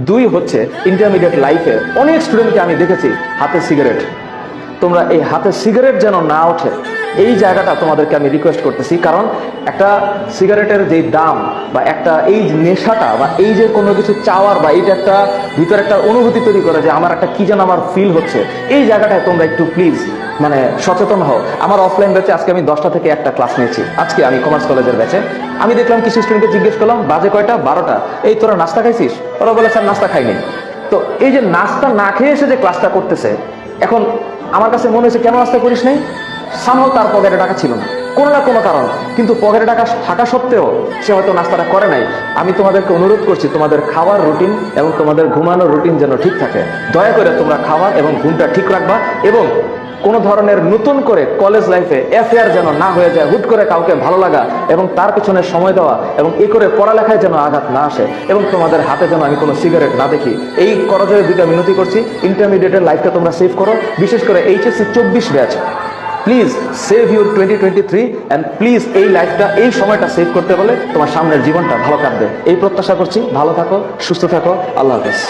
দুই হচ্ছে ইন্টারমিডিয়েট লাইফে অনেক স্টুডেন্টকে আমি দেখেছি হাতে সিগারেট। তোমরা এই হাতে সিগারেট যেন না ওঠে এই জায়গাটা তোমাদেরকে আমি রিকোয়েস্ট করতেছি। কারণ একটা সিগারেটের যে দাম বা একটা এই নেশাটা বা এই যে কোনো কিছু চাওয়ার বা এইটা একটা ভিতরে একটা অনুভূতি তৈরি করে যে আমার একটা কি যেন আমার ফিল হচ্ছে, এই জায়গাটায় তোমরা একটু প্লিজ মানে সচেতন হও। আমার অফলাইন ব্যাচে আজকে আমি 10টা থেকে একটা ক্লাস নিয়েছি, আজকে আমি কমার্স কলেজের ব্যাচে। আমি দেখলাম কিছু স্টুডেন্টকে জিজ্ঞেস করলাম বাজে কয়টা, 12টা, এই তোরা নাস্তা খাইছিস? ওরা বলে স্যার নাস্তা খাইনি। তো এই যে নাস্তা না খেয়ে এসে যে ক্লাসটা করতেছে, এখন আমার কাছে মনে হয়েছে কেন নাস্তা করিস নাই? সামহাও তার পকেটে টাকা ছিল না, কোনো না কোনো কারণ, কিন্তু পকেটে টাকা থাকা সত্ত্বেও সে হয়তো নাস্তাটা করে নাই। আমি তোমাদেরকে অনুরোধ করছি তোমাদের খাওয়ার রুটিন এবং তোমাদের ঘুমানোর রুটিন যেন ঠিক থাকে। দয়া করে তোমরা খাওয়ার এবং ঘুমটা ঠিক রাখবা এবং কোনো ধরনের নতুন করে কলেজ লাইফে অ্যাফেয়ার যেন না হয়ে যায়, হুট করে কাউকে ভালো লাগা এবং তার পিছনে সময় দেওয়া এবং এ করে পড়ালেখায় যেন আঘাত না আসে এবং তোমাদের হাতে যেন আমি কোনো সিগারেট না দেখি। এই করজোড়ে দুইটা মিনতি করছি। ইন্টারমিডিয়েটের লাইফটা তোমরা সেভ করো, বিশেষ করে HSC 24 batch. Please save your 2023 and please এই লাইফটা এই সময়টা সেভ করতে বলে তোমার সামনের জীবনটা ভালো কাটবে এই প্রত্যাশা করছি। ভালো থাকো, সুস্থ থাকো, আল্লাহ হাফেজ।